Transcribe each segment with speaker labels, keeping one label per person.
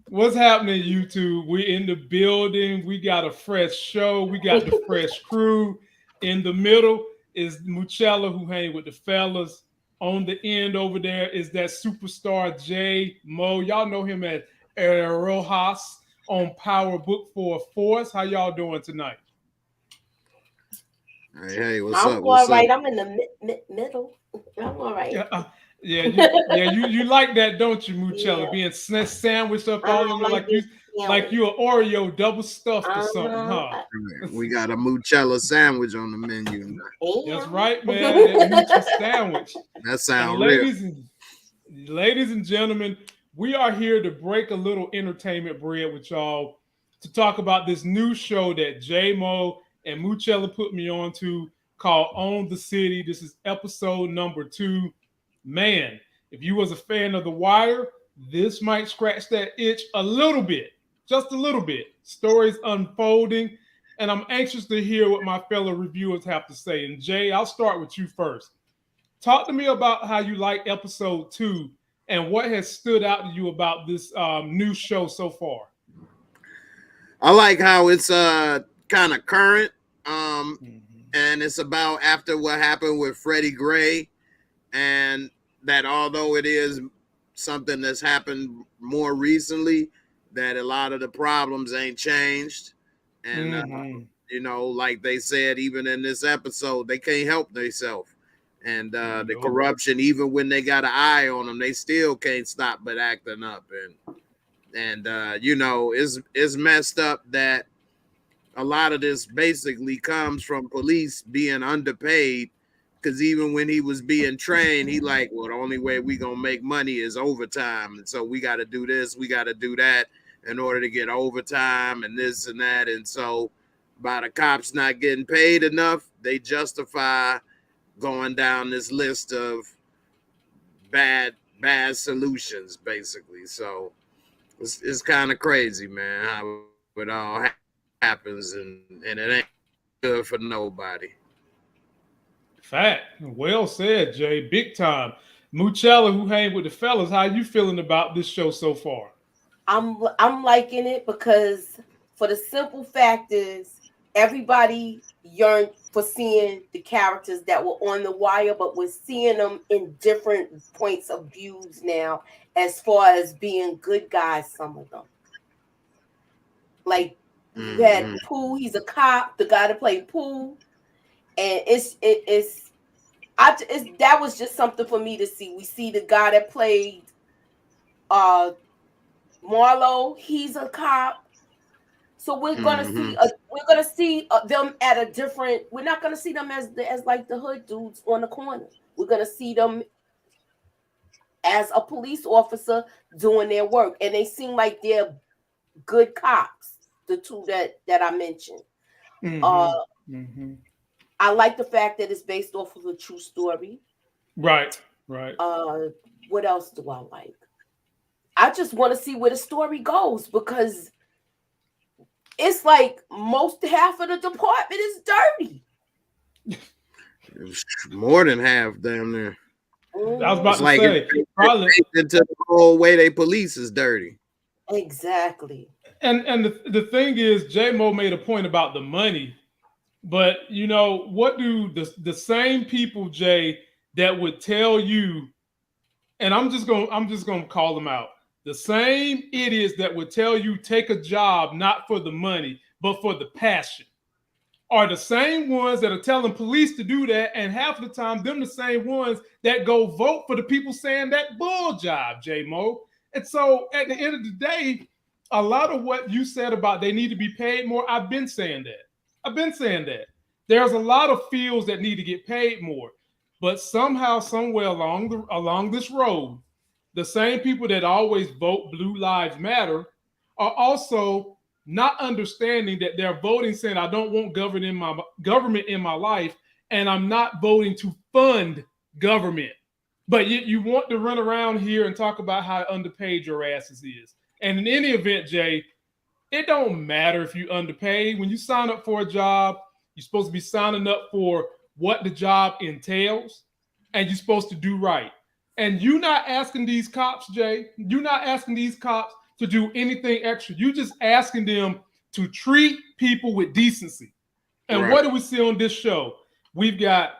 Speaker 1: What's happening, YouTube? We in the building. We got a fresh show. We got the fresh crew. In the middle is Muchella, who hang with the fellas. On the end over there is that superstar J Mo. Y'all know him as Rojas on Power Book for a Force. How y'all doing tonight?
Speaker 2: Hey, what's
Speaker 3: I'm
Speaker 2: up?
Speaker 3: all right. I'm in the middle. I'm all right.
Speaker 1: You like that, don't you, Muchella?
Speaker 3: Yeah.
Speaker 1: Being sandwiched up all over like you an Oreo double stuffed or something, huh?
Speaker 2: We got a Moochella sandwich on the menu.
Speaker 1: That's right, man. That Moochie sandwich.
Speaker 2: That sounds real.
Speaker 1: Ladies and gentlemen, we are here to break a little entertainment bread with y'all to talk about this new show that J Mo and Muchella put me on to called Own the City. This is episode number 2. Man, if you was a fan of The Wire, this might scratch that itch a little bit, just a little bit. Stories unfolding, and I'm anxious to hear what my fellow reviewers have to say. And Jay, I'll start with you first. Talk to me about how you like episode 2 and what has stood out to you about this new show so far.
Speaker 2: I like how it's kind of current, and it's about after what happened with Freddie Gray, and that although it is something that's happened more recently, that a lot of the problems ain't changed. And, like they said, even in this episode, they can't help themselves. And the corruption, even when they got an eye on them, they still can't stop but acting up. And it's messed up that a lot of this basically comes from police being underpaid. Because even when he was being trained, he like, well, the only way we gonna make money is overtime, and so we got to do this, we got to do that in order to get overtime and this and that. And so, by the cops not getting paid enough, they justify going down this list of bad solutions, basically. So it's kind of crazy, man, how it all happens, and it ain't good for nobody.
Speaker 1: Fact. Well said, Jay. Big time. Muchella, who hang with the fellas, how you feeling about this show so far?
Speaker 3: I'm liking it because for the simple fact is everybody yearned for seeing the characters that were on The Wire, but we're seeing them in different points of views now as far as being good guys, some of them. Like you had Pooh, he's a cop, the guy that played Pooh. And that was just something for me to see. We see the guy that played Marlo. He's a cop, so we're gonna see them at a different. We're not gonna see them as like the hood dudes on the corner. We're gonna see them as a police officer doing their work, and they seem like they're good cops. The two that I mentioned. I like the fact that it's based off of a true story.
Speaker 1: Right.
Speaker 3: What else do I like? I just want to see where the story goes because it's like half of the department is dirty.
Speaker 2: It's more than half down there.
Speaker 1: I was about to say, probably
Speaker 2: into the whole way they police is dirty.
Speaker 3: Exactly.
Speaker 1: And the thing is, J Mo made a point about the money. But what do the same people, Jay, that would tell you, and I'm just gonna call them out. The same idiots that would tell you take a job not for the money, but for the passion, are the same ones that are telling police to do that, and half of the time, them the same ones that go vote for the people saying that bull job, J Mo. And so at the end of the day, a lot of what you said about they need to be paid more, I've been saying that. There's a lot of fields that need to get paid more, but somehow, somewhere along this road, the same people that always vote Blue Lives Matter are also not understanding that they're voting saying, I don't want government in my life, and I'm not voting to fund government. But you want to run around here and talk about how underpaid your asses is. And in any event, Jay, it don't matter if you're underpaid. When you sign up for a job, you're supposed to be signing up for what the job entails, and you're supposed to do right. And you're not asking these cops, Jay, you're not asking these cops to do anything extra. You're just asking them to treat people with decency. And what do we see on this show? We've got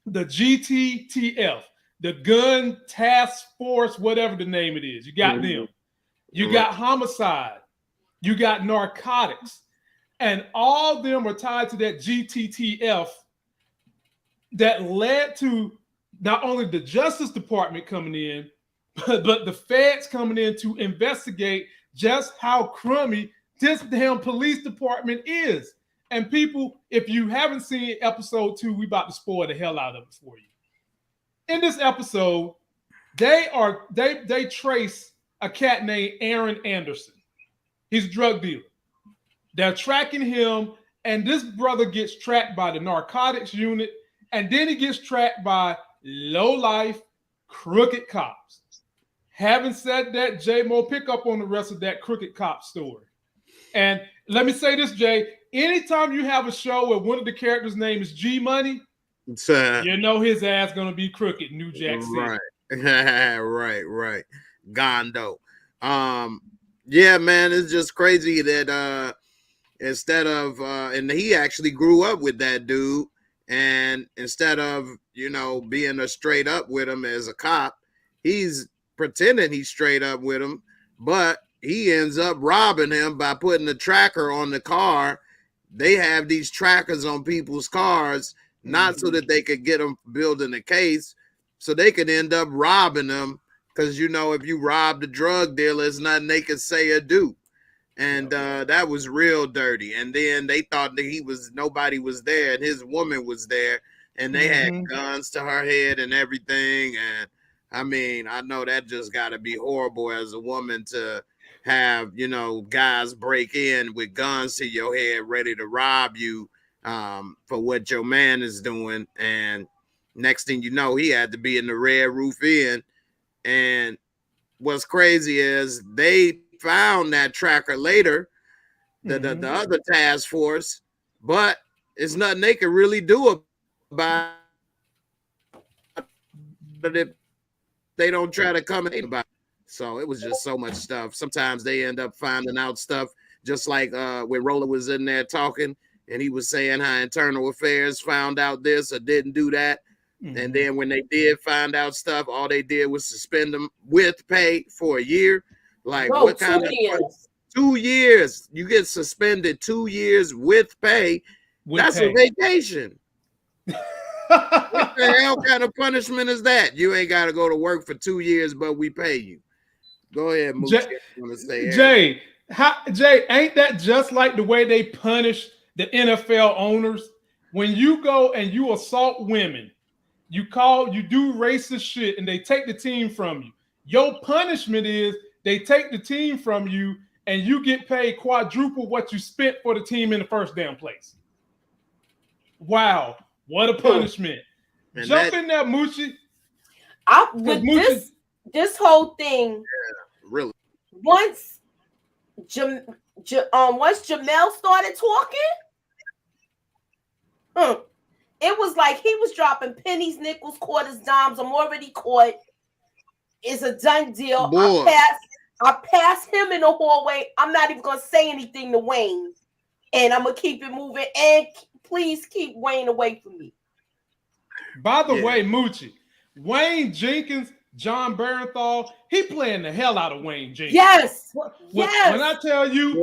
Speaker 1: the GTTF, the Gun Task Force, whatever the name it is. You got them. You got homicide. You got narcotics. And all of them are tied to that GTTF that led to not only the Justice Department coming in, but the feds coming in to investigate just how crummy this damn police department is. And people, if you haven't seen episode 2, we about to spoil the hell out of it for you. In this episode, they trace a cat named Aaron Anderson. He's a drug dealer. They're tracking him, and this brother gets tracked by the narcotics unit, and then he gets tracked by low-life, crooked cops. Having said that, J-Mo, pick up on the rest of that crooked cop story. And let me say this, Jay. Anytime you have a show where one of the characters' name is G Money, you know his ass gonna be crooked, New Jack City.
Speaker 2: Right. Gondo. Yeah, man, it's just crazy that instead of and he actually grew up with that dude, and instead of being a straight up with him as a cop, he's pretending he's straight up with him, but he ends up robbing him by putting a tracker on the car. They have these trackers on people's cars, not so that they could get them building a case, so they could end up robbing them. Because, if you rob the drug dealer, it's nothing they could say or do. And that was real dirty. And then they thought that nobody was there, and his woman was there, and they had guns to her head and everything. And I mean, I know that just got to be horrible as a woman to have, guys break in with guns to your head, ready to rob you for what your man is doing. And next thing you know, he had to be in the Red Roof Inn. And what's crazy is they found that tracker later, the other task force, but it's nothing they can really do about it if they don't try to come in about it. So it was just so much stuff. Sometimes they end up finding out stuff, just like when Roller was in there talking, and he was saying how Internal Affairs found out this or didn't do that. And then when they did find out stuff, all they did was suspend them with pay for a year. Like, what kind of 2 years? You get suspended 2 years with pay. That's a vacation. What the hell kind of punishment is that? You ain't got to go to work for 2 years, but we pay you. Go ahead, Moochie.
Speaker 1: Jay, ain't that just like the way they punish the NFL owners? When you go and you assault women, you do racist shit, and they take the team from you. Your punishment is they take the team from you, and you get paid quadruple what you spent for the team in the first damn place. Wow, what a punishment! And Jump in there, Moochie.
Speaker 3: This whole thing.
Speaker 2: Yeah, really.
Speaker 3: Once Jamel started talking, it was like he was dropping pennies, nickels, quarters, dimes. I'm already caught. It's a done deal. I passed him in the hallway. I'm not even gonna say anything to Wayne, and I'm gonna keep it moving. And please keep Wayne away from me.
Speaker 1: By the way, Moochie, Wayne Jenkins, John Barenthal, he playing the hell out of Wayne Jenkins.
Speaker 3: Yes.
Speaker 1: When I tell you,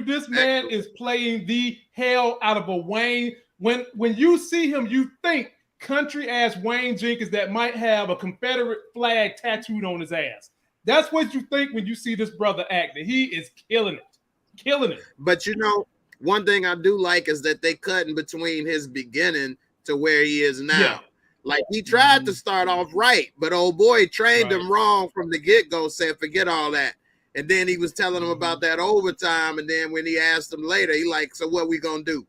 Speaker 1: this man is playing the hell out of a Wayne. When you see him, you think country ass Wayne Jenkins that might have a Confederate flag tattooed on his ass. That's what you think when you see this brother acting. He is killing it.
Speaker 2: But one thing I do like is that they cut in between his beginning to where he is now. Yeah. Like, he tried to start off right, but old boy trained him wrong from the get-go, said, forget all that. And then he was telling him about that overtime, and then when he asked him later, he like, so what we gonna do?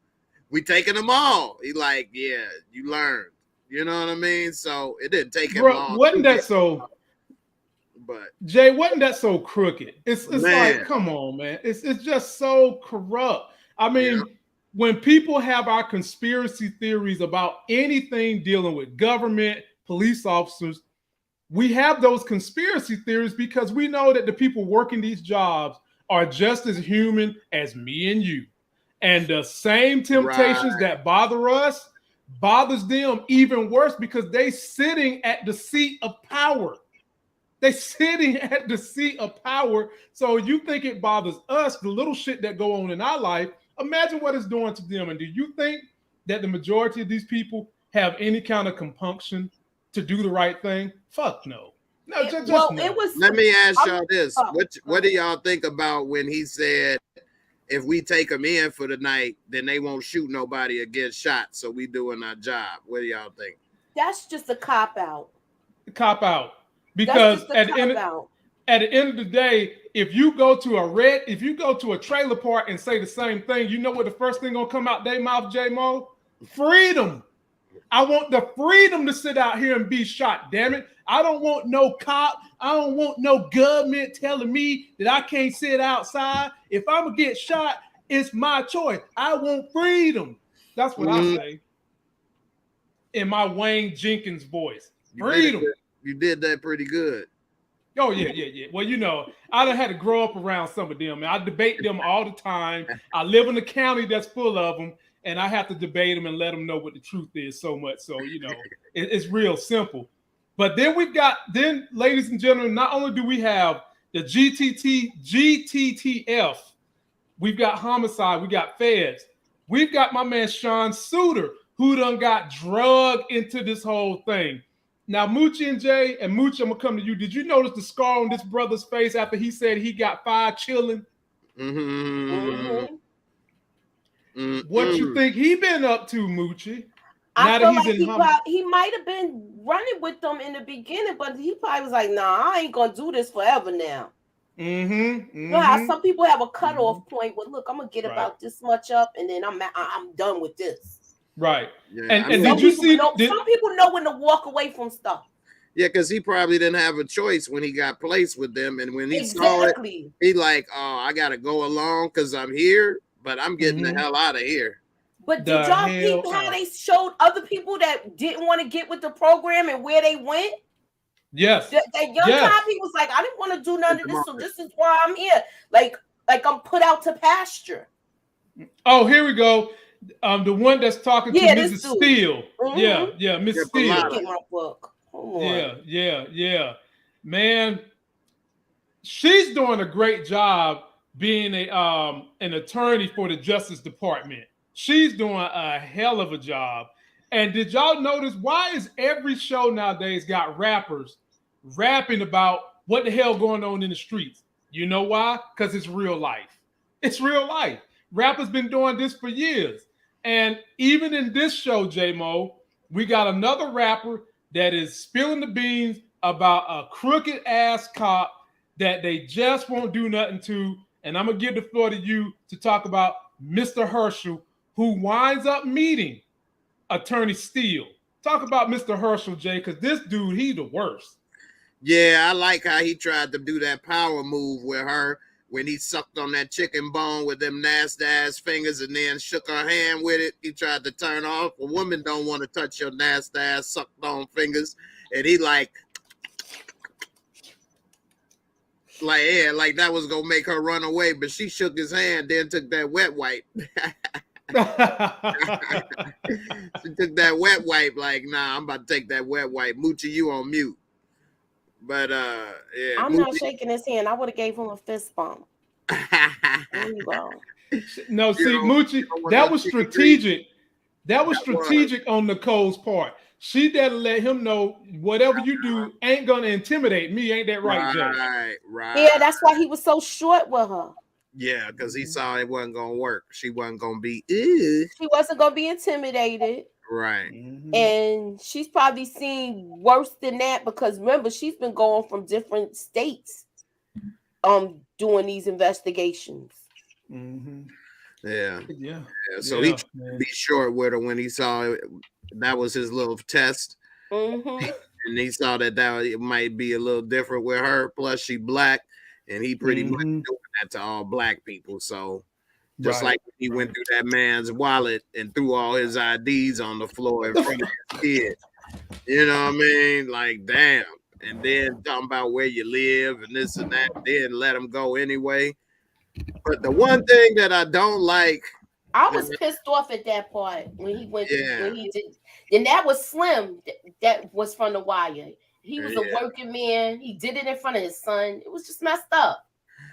Speaker 2: We taking them all. He like, yeah, you learned. You know what I mean? So it didn't take him long.
Speaker 1: Wasn't that so?
Speaker 2: But
Speaker 1: Jay, wasn't that so crooked? It's like, come on, man. It's just so corrupt. I mean, when people have our conspiracy theories about anything dealing with government, police officers, we have those conspiracy theories because we know that the people working these jobs are just as human as me and you. And the same temptations that bother us bothers them even worse because they sitting at the seat of power. They sitting at the seat of power. So you think it bothers us, the little shit that go on in our life. Imagine what it's doing to them. And do you think that the majority of these people have any kind of compunction to do the right thing? Fuck no. No, just no.
Speaker 3: It was.
Speaker 2: Let me ask y'all this. What do y'all think about when he said, if we take them in for the night, then they won't shoot nobody or get shot, so we doing our job? What do y'all think?
Speaker 3: That's just a cop-out.
Speaker 1: Cop-out. Because at the end of the day, if you go to a trailer park and say the same thing, you know what the first thing gonna come out their mouth, J-Mo? Freedom. I want the freedom to sit out here and be shot, damn it. I don't want no cop. I don't want no government telling me that I can't sit outside. If I'm gonna get shot, it's my choice. I want freedom. That's what I say in my Wayne Jenkins voice. Freedom.
Speaker 2: You did that pretty good.
Speaker 1: Oh, yeah. Well, you know, I done had to grow up around some of them. And I debate them all the time. I live in a county that's full of them, and I have to debate them and let them know what the truth is so much. So, you know, it's real simple. But then ladies and gentlemen, not only do we have the GTTF, we've got homicide, we got feds. We've got my man Sean Suitor, who done got drugged into this whole thing. Now, Moochie and Jay, and Moochie, I'm going to come to you. Did you notice the scar on this brother's face after he said he got fired chilling?
Speaker 2: Mm-hmm.
Speaker 1: What you think he been up to, Moochie?
Speaker 3: I feel like he might have been running with them in the beginning, but he probably was like, nah, I ain't going to do this forever now. You know how some people have a cutoff point where, look, I'm going to get about this much up, and then I'm done with this.
Speaker 1: Right.
Speaker 2: Yeah,
Speaker 1: and did you see?
Speaker 3: Some people know when to walk away from stuff.
Speaker 2: Yeah, because he probably didn't have a choice when he got placed with them. And when he saw it, he like, oh, I got to go along because I'm here, but I'm getting the hell out of here.
Speaker 3: But did y'all peep how they showed other people that didn't want to get with the program and where they went?
Speaker 1: Yes.
Speaker 3: That young time, he was like, I didn't want to do none of this, so this is why I'm here. Like I'm put out to pasture.
Speaker 1: Oh, here we go. The one that's talking to Mrs. Steele. Yeah, Miss Steele. Yeah. Man, she's doing a great job being an attorney for the Justice Department. She's doing a hell of a job. And did y'all notice why is every show nowadays got rappers rapping about what the hell going on in the streets? You know why? Because it's real life. It's real life. Rappers been doing this for years. And even in this show, J-Mo, we got another rapper that is spilling the beans about a crooked ass cop that they just won't do nothing to. And I'm going to give the floor to you to talk about Mr. Herschel, who winds up meeting Attorney Steele. Talk about Mr. Herschel, Jay, because this dude, he the worst.
Speaker 2: Yeah, I like how he tried to do that power move with her when he sucked on that chicken bone with them nasty ass fingers and then shook her hand with it. He tried to turn off. A woman don't want to touch your nasty ass sucked on fingers. And he like that was going to make her run away. But she shook his hand, then took that wet wipe. She took that wet wipe like, nah, I'm about to take that wet wipe. Moochie, you on mute. But yeah,
Speaker 3: I'm not shaking his hand. I would have gave him a fist bump. There you go.
Speaker 1: No, see, Moochie, that was strategic. That was strategic on Nicole's part. She did let him know whatever you do ain't gonna intimidate me. Ain't that right, Jay?
Speaker 2: Right.
Speaker 3: Yeah, that's why he was so short with her.
Speaker 2: Yeah, because he saw it wasn't gonna work. She wasn't gonna be.
Speaker 3: She wasn't gonna be intimidated.
Speaker 2: Right.
Speaker 3: And she's probably seen worse than that because remember, she's been going from different states doing these investigations.
Speaker 2: Yeah. So he be short with her when he saw it. That was his little test. And he saw that it might be a little different with her. Plus, she black, and he pretty much doing that to all black people. So just like he went through that man's wallet and threw all his IDs on the floor in front of his kid. You know what I mean? Like, damn. And then talking about where you live and this and that, then let them go anyway. But the one thing that I don't like,
Speaker 3: I was pissed off at that part when he went
Speaker 2: yeah,
Speaker 3: when he did. And that was Slim. That was from The Wire. He was a
Speaker 2: yeah,
Speaker 3: working man. He did it in front of his son. It was just messed up.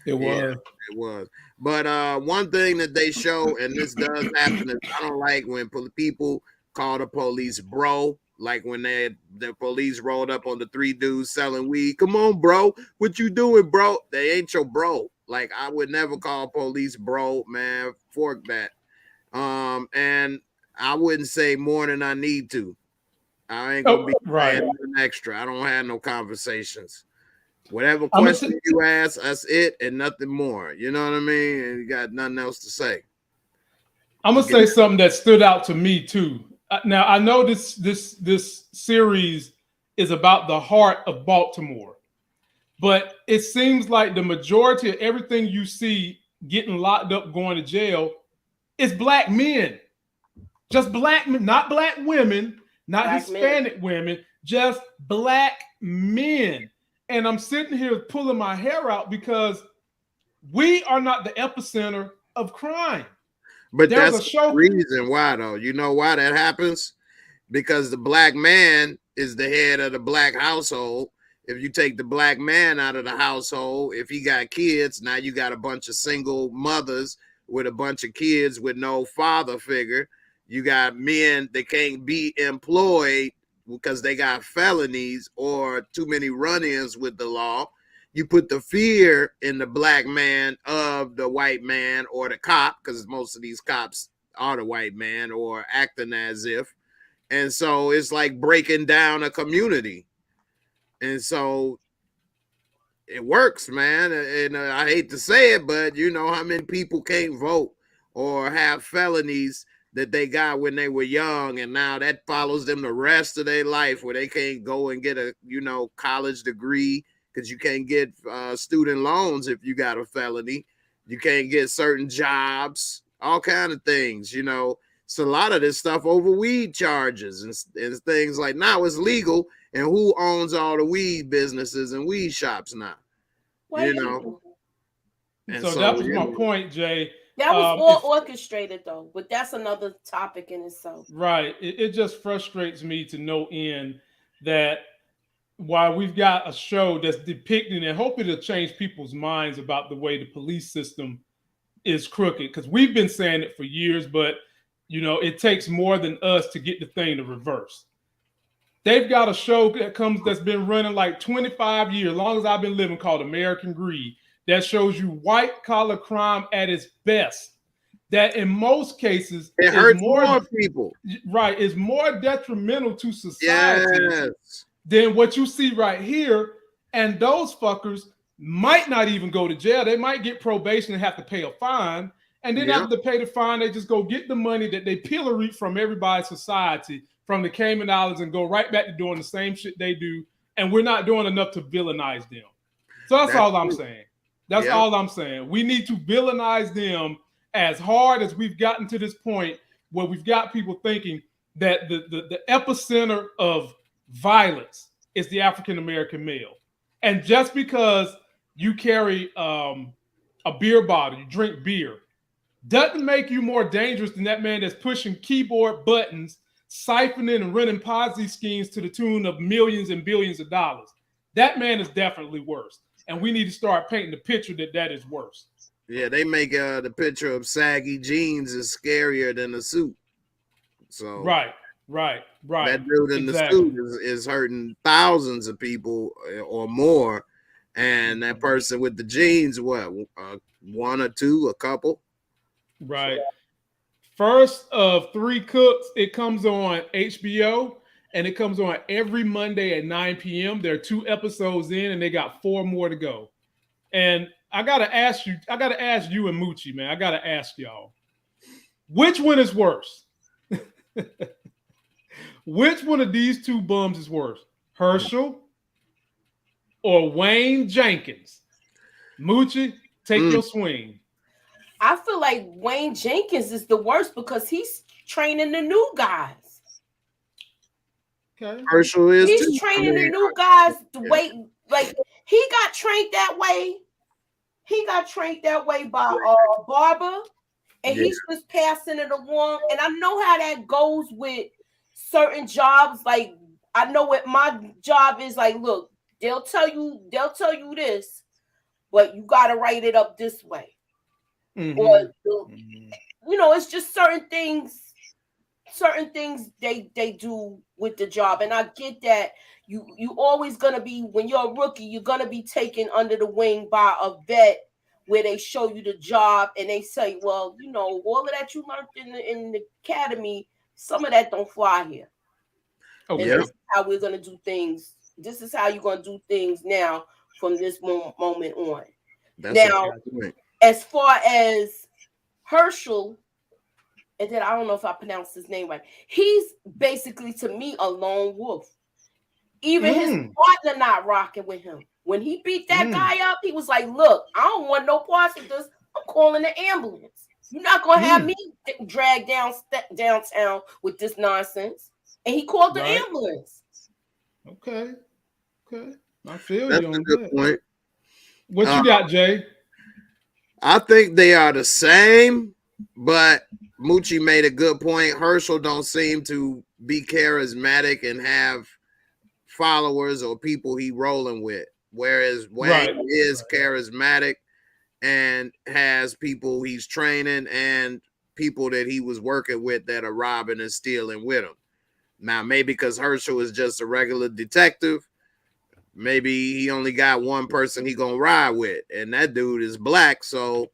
Speaker 1: It was.
Speaker 2: yeah, it was. But one thing that they show, and this does happen, is I don't like when people call the police bro. Like when the police rolled up on the 3 dudes selling weed. Come on, bro. What you doing, bro? They ain't your bro. Like, I would never call police bro, man. Fork that. And I wouldn't say more than I need to. I ain't gonna be
Speaker 1: right.
Speaker 2: extra. I don't have no conversations. Whatever question you ask, that's it and nothing more. You know what I mean? And you got nothing else to say.
Speaker 1: I'm gonna say something that stood out to me too. Now I know this series is about the heart of Baltimore, but it seems like the majority of everything you see getting locked up, going to jail, is black men. Just black men, not black women, not black Hispanic women, just black men. And I'm sitting here pulling my hair out because we are not the epicenter of crime.
Speaker 2: But that's the reason why, though. You know why that happens? Because the black man is the head of the black household. If you take the black man out of the household, if he got kids, now you got a bunch of single mothers with a bunch of kids with no father figure. You got men that can't be employed because they got felonies or too many run-ins with the law. You put the fear in the black man of the white man or the cop, because most of these cops are the white man or acting as if. And so it's like breaking down a community. And so it works, man. And I hate to say it, but you know how many people can't vote or have felonies that they got when they were young, and now that follows them the rest of their life, where they can't go and get a, college degree because you can't get student loans if you got a felony. You can't get certain jobs, all kind of things, It's a lot of this stuff over weed charges and things like now it's legal, and who owns all the weed businesses and weed shops now?
Speaker 3: Well,
Speaker 1: And so that was my point, Jay.
Speaker 3: That was all orchestrated, though, but that's another topic in itself.
Speaker 1: Right. It just frustrates me to no end that while we've got a show that's depicting and hoping to change people's minds about the way the police system is crooked, because we've been saying it for years, but, it takes more than us to get the thing to reverse. They've got a show that's been running like 25 years, as long as I've been living, called American Greed, that shows you white collar crime at its best. That in most cases
Speaker 2: it hurts more people.
Speaker 1: Right, is more detrimental to society than what you see right here. And those fuckers might not even go to jail. They might get probation and have to pay a fine. And then after they pay the fine, they just go get the money that they pilloried from everybody's society, from the Cayman Islands, and go right back to doing the same shit they do. And we're not doing enough to villainize them. So that's all I'm saying. That's all I'm saying. We need to villainize them as hard as we've gotten to this point where we've got people thinking that the epicenter of violence is the African-American male. And just because you carry a beer bottle, you drink beer, doesn't make you more dangerous than that man that's pushing keyboard buttons, siphoning and running Ponzi schemes to the tune of millions and billions of dollars. That man is definitely worse. And we need to start painting the picture that is worse.
Speaker 2: Yeah, they make the picture of saggy jeans is scarier than a suit. So
Speaker 1: right.
Speaker 2: That dude in the suit is hurting thousands of people or more, and that person with the jeans, one or two, a couple.
Speaker 1: Right. First of 3 Cooks, it comes on HBO. And it comes on every Monday at 9 p.m. There are 2 episodes in, and they got 4 more to go. And I gotta ask you and Moochie, man. I gotta ask y'all, which one is worse? Which one of these 2 bums is worse? Herschel or Wayne Jenkins? Moochie, take your swing.
Speaker 3: I feel like Wayne Jenkins is the worst because he's training the new guys.
Speaker 1: Okay.
Speaker 2: Herschel is
Speaker 3: He's
Speaker 2: too.
Speaker 3: training the new guys the way, like he got trained that way. He got trained that way by Barber, and he's just passing it along. And I know how that goes with certain jobs. Like I know what my job is. Like, look, they'll tell you this, but you got to write it up this way. Or it's just certain things they do with the job. And I get that you always gonna be, when you're a rookie, you're gonna be taken under the wing by a vet where they show you the job and they say, well, all of that you learned in the academy, some of that don't fly here. And this is how we're gonna do things. This is how you're gonna do things now from this moment on. Now, as far as Herschel, and then I don't know if I pronounced his name right. He's basically, to me, a lone wolf. Even his partner not rocking with him. When he beat that guy up, he was like, look, I don't want no parts of this. I'm calling the ambulance. You're not going to have me dragged downtown with this nonsense. And he called the ambulance.
Speaker 1: Okay. I feel
Speaker 2: That's
Speaker 1: you on
Speaker 2: a good point.
Speaker 1: What you got, Jay?
Speaker 2: I think they are the same, but Moochie made a good point. Herschel don't seem to be charismatic and have followers or people he rolling with, whereas Wayne is charismatic and has people he's training and people that he was working with that are robbing and stealing with him. Now, maybe because Herschel is just a regular detective, maybe he only got one person he gonna ride with, and that dude is black, so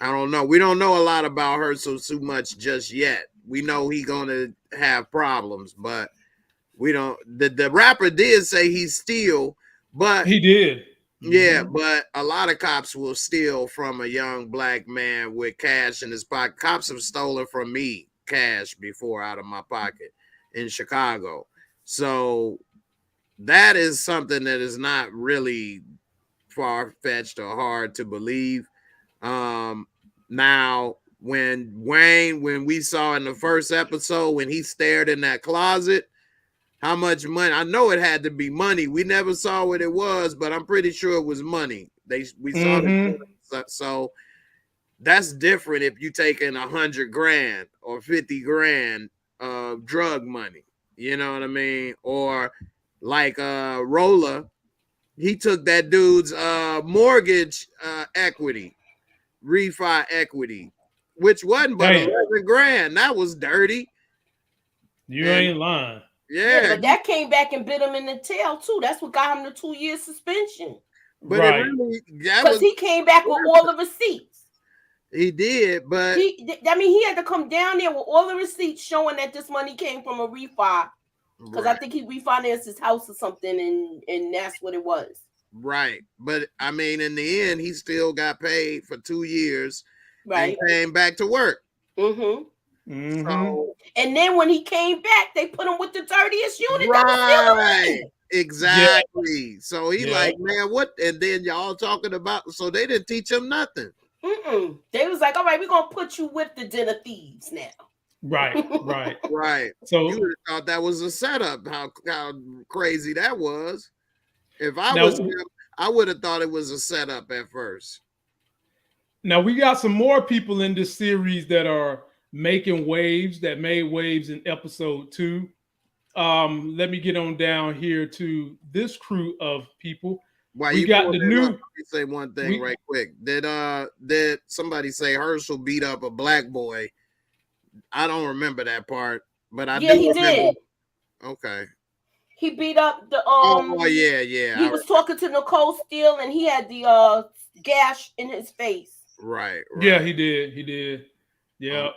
Speaker 2: I don't know. We don't know a lot about Herschel too much just yet. We know he gonna have problems, but we don't. The rapper did say he steal, but
Speaker 1: he did.
Speaker 2: Yeah, but a lot of cops will steal from a young black man with cash in his pocket. Cops have stolen from me cash before out of my pocket in Chicago. So that is something that is not really far-fetched or hard to believe. Now, when we saw in the first episode, when he stared in that closet, how much money? I know it had to be money. We never saw what it was, but I'm pretty sure it was money. We saw it. So that's different if you taking $100,000 or $50,000 of drug money. You know what I mean? Or like Rolla, he took that dude's mortgage equity, refi equity, which wasn't but $11,000. That was dirty.
Speaker 1: You ain't lying.
Speaker 3: Yeah, but that came back and bit him in the tail too. That's what got him the 2-year suspension.
Speaker 2: But
Speaker 3: because he came back with all the receipts.
Speaker 2: He did, but
Speaker 3: he had to come down there with all the receipts showing that this money came from a refi. Because I think he refinanced his house or something, and that's what it was.
Speaker 2: Right, but I mean, in the end, he still got paid for 2 years.
Speaker 3: Right,
Speaker 2: and came back to work.
Speaker 3: So, and then when he came back, they put him with the dirtiest unit.
Speaker 2: Right. Exactly. Yeah. So he like, man, what? And then y'all talking about, so they didn't teach him nothing.
Speaker 3: They was like, all right, we're going to put you with the den of thieves now.
Speaker 2: Right. So you would have thought that was a setup, how crazy that was. If I was him, I would have thought it was a setup at first.
Speaker 1: Now we got some more people in this series that are making waves, that made waves in episode 2. Let me get on down here to this crew of people.
Speaker 2: We got the new. Let me say one thing right quick. Did somebody say Herschel beat up a black boy? I don't remember that part, but I do remember. Did. Okay.
Speaker 3: He beat up the
Speaker 2: Oh yeah.
Speaker 3: He was talking to Nicole Steele, and he had the gash in his face.
Speaker 2: Right.
Speaker 1: Yeah, he did. Yeah.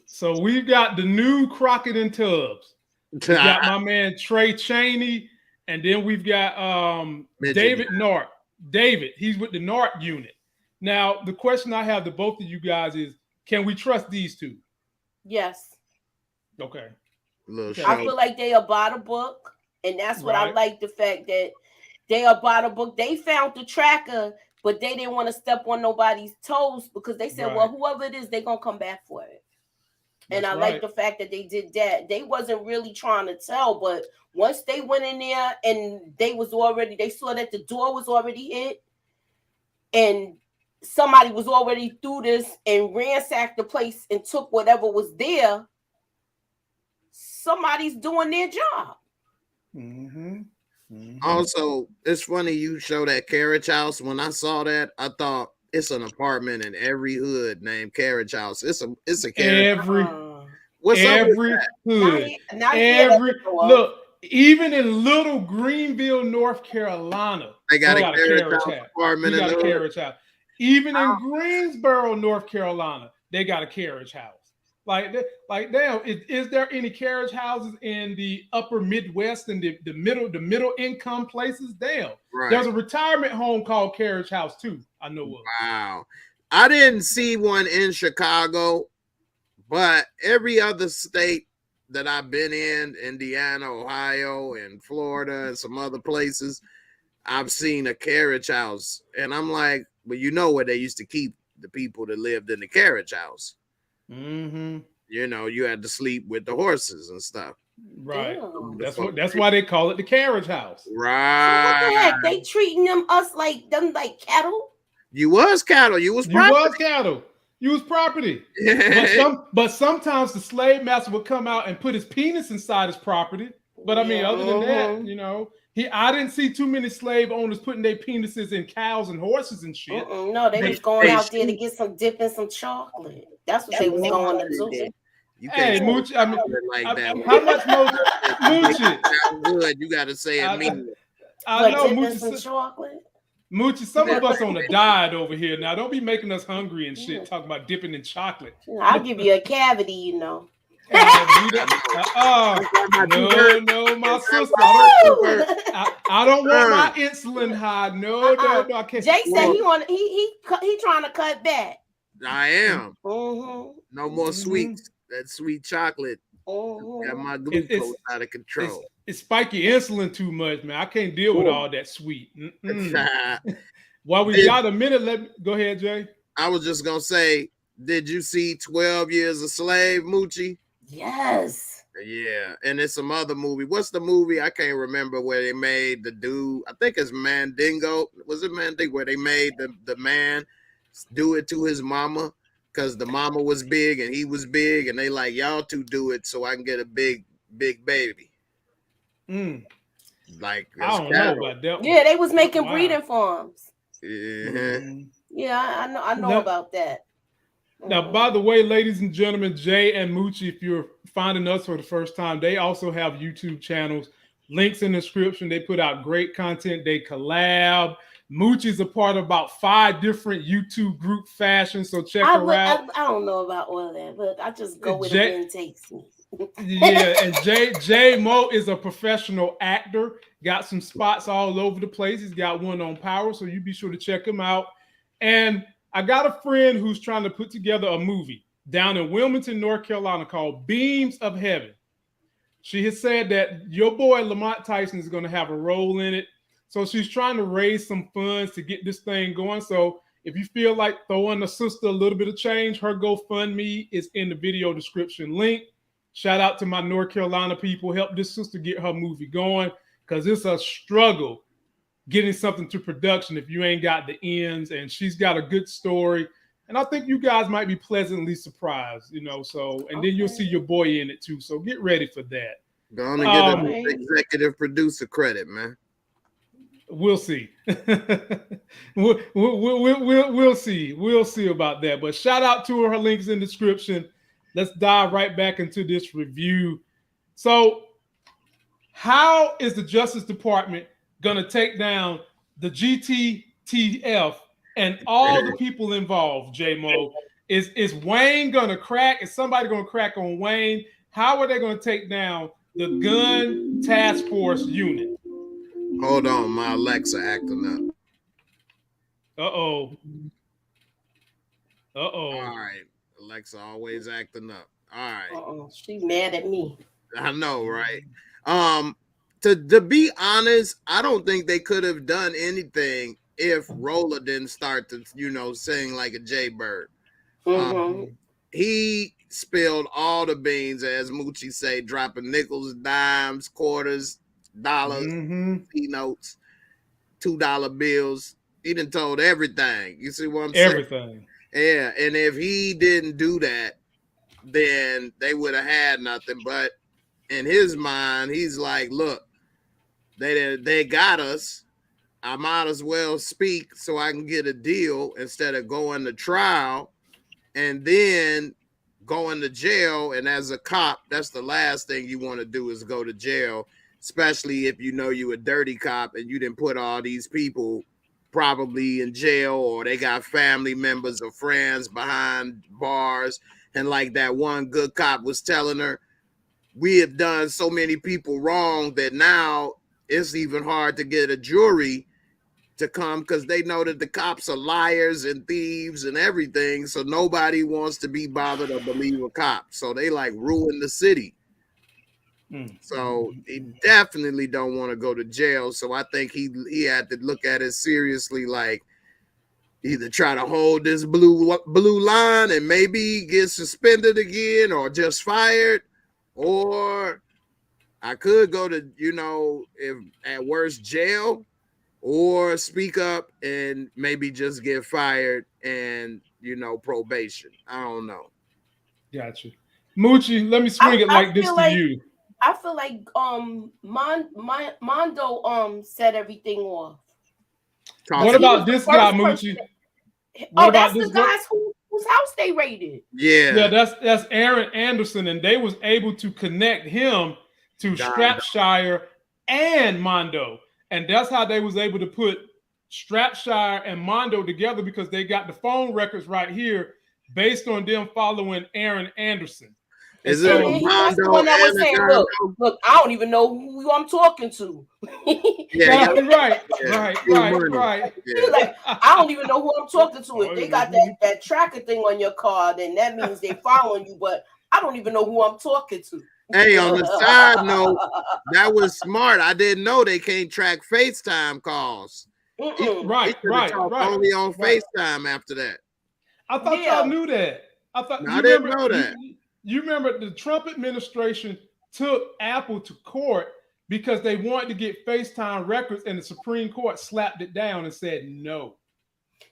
Speaker 1: So we've got the new Crockett and Tubbs. We got my man Trey Chaney, and then we've got David Nart. David, he's with the Nart unit. Now, the question I have to both of you guys is, can we trust these two?
Speaker 3: Yes.
Speaker 1: Okay.
Speaker 3: I feel like they are by the book, and that's what I like, the fact that they are by the book. They found the tracker, but they didn't want to step on nobody's toes because they said, well, whoever it is, they're going to come back for it. And I like the fact that they did that. They wasn't really trying to tell, but once they went in there and they saw that the door was already hit and somebody was already through this and ransacked the place and took whatever was there, somebody's doing their job.
Speaker 1: Mm-hmm. Mm-hmm.
Speaker 2: Also, it's funny you show that Carriage House. When I saw that, I thought it's an apartment in every hood named Carriage House. It's a Carriage. What's
Speaker 1: every
Speaker 2: up
Speaker 1: hood. Look, even in little Greenville, North Carolina,
Speaker 2: they got a Carriage House apartment.
Speaker 1: We got a Carriage House. Even in Greensboro, North Carolina, they got a Carriage House. Like damn, is there any carriage houses in the upper Midwest and the middle income places? Damn. Right. There's a retirement home called Carriage House too. I know of.
Speaker 2: Wow. I didn't see one in Chicago, but every other state that I've been in, Indiana, Ohio, and Florida, and some other places, I've seen a carriage house. And I'm like, well, you know where they used to keep the people that lived in the carriage house.
Speaker 1: Mm-hmm.
Speaker 2: You know, you had to sleep with the horses and stuff.
Speaker 1: Right. That's why they call it the Carriage House.
Speaker 2: Right.
Speaker 3: So what the heck? They treating us like cattle?
Speaker 2: You was cattle. You was
Speaker 1: cattle. You was property. But sometimes the slave master would come out and put his penis inside his property. But I mean, other than that, you know, I didn't see too many slave owners putting their penises in cows and horses and shit.
Speaker 3: No, they was going out there to get some dip and some chocolate. That's what they was going to do.
Speaker 1: Hey, Moochie, I mean, how much more, Moochie?
Speaker 2: Good, you got to say it.
Speaker 3: I know, Moochie. Chocolate.
Speaker 1: Moochie, some of us on a diet over here now. Don't be making us hungry and shit. Talking about dipping in chocolate.
Speaker 3: I'll give you a cavity, you know.
Speaker 1: No, my sister. I don't want my insulin high. No, I can't.
Speaker 3: Jay said he trying to cut back.
Speaker 2: I am. No more sweets. That sweet chocolate got my glucose out of control.
Speaker 1: It's spiky insulin too much, man. I can't deal with all that sweet. While we got a minute, go ahead, Jay.
Speaker 2: I was just gonna say, did you see 12 Years a Slave, Moochie?
Speaker 3: Yes.
Speaker 2: Yeah, and it's some other movie. What's the movie? I can't remember where they made the dude. I think it's Mandingo. Was it Mandingo where they made the man do it to his mama because the mama was big and he was big, and they like, y'all two do it so I can get a big baby. Like
Speaker 1: I don't know about that.
Speaker 3: Yeah, they was making breeding farms.
Speaker 2: Yeah,
Speaker 3: I know about that.
Speaker 1: Now, by the way, ladies and gentlemen, Jay and Moochie, if you're finding us for the first time, they also have YouTube channels. Links in the description. They put out great content. They collab. Moochie's a part of about 5 different YouTube group fashions, so check her out.
Speaker 3: I don't know about all that, but I just go with it when it takes me.
Speaker 1: Yeah, and Jay Mo is a professional actor. Got some spots all over the place. He's got one on Power, so you be sure to check him out. And I got a friend who's trying to put together a movie down in Wilmington, North Carolina called Beams of Heaven. She has said that your boy Lamont Tyson is going to have a role in it. So she's trying to raise some funds to get this thing going. So if you feel like throwing a sister a little bit of change, her GoFundMe is in the video description link. Shout out to my North Carolina people. Help this sister get her movie going, because it's a struggle getting something to production if you ain't got the ends. And she's got a good story. And I think you guys might be pleasantly surprised, you know. So, and then you'll see your boy in it too. So get ready for that.
Speaker 2: Go on and get an executive producer credit, man.
Speaker 1: We'll see. we'll see. We'll see about that. But shout out to her. Her link's in the description. Let's dive right back into this review. So, how is the Justice Department going to take down the GTTF and all the people involved, J-Mo? Is Wayne going to crack? Is somebody going to crack on Wayne? How are they going to take down the Gun Task Force unit?
Speaker 2: Hold on, my Alexa acting
Speaker 1: up. Uh-oh.
Speaker 2: All right. Alexa always acting up. All right.
Speaker 3: She mad at me.
Speaker 2: I know, right? To be honest, I don't think they could have done anything if Roller didn't start to, sing like a jaybird. he spilled all the beans, as Moochie say, dropping nickels, dimes, quarters, dollars, notes, $2 bills. He done told everything. You see what I'm saying?
Speaker 1: Everything.
Speaker 2: Yeah, and if he didn't do that, then they would have had nothing. But in his mind, he's like, look, they got us. I might as well speak so I can get a deal instead of going to trial and then going to jail. And as a cop, that's the last thing you want to do is go to jail, especially if you know you a dirty cop and you didn't put all these people probably in jail, or they got family members or friends behind bars. And like that one good cop was telling her, we have done so many people wrong that now it's even hard to get a jury to come because they know that the cops are liars and thieves and everything. So nobody wants to be bothered or believe a cop. So they like ruin the city. So he definitely don't want to go to jail. So I think he had to look at it seriously, like either try to hold this blue line and maybe get suspended again or just fired, or I could go to, if at worst jail, or speak up and maybe just get fired and, probation. I don't know.
Speaker 1: Gotcha. Moochie, let me swing it like this to you.
Speaker 3: I feel like Mondo set everything off.
Speaker 1: What about this guy, Moochie?
Speaker 3: That's the guys whose house they raided.
Speaker 2: Yeah,
Speaker 1: that's Aaron Anderson, and they was able to connect him to Strapshire and Mondo, and that's how they was able to put Strapshire and Mondo together, because they got the phone records right here based on them following Aaron Anderson.
Speaker 2: Is it
Speaker 3: that's the one that was saying, look, I don't even know who I'm talking to.
Speaker 1: Right.
Speaker 3: Yeah. Like, I don't even know who I'm talking to. If they got that tracker thing on your car, then that means they following you, but I don't even know who I'm talking to.
Speaker 2: Hey, on the side note, that was smart. I didn't know they can't track FaceTime calls.
Speaker 1: Right.
Speaker 2: Only on FaceTime after that.
Speaker 1: I thought y'all knew that. I
Speaker 2: didn't know that.
Speaker 1: You remember the Trump administration took Apple to court because they wanted to get FaceTime records, and the Supreme Court slapped it down and said no.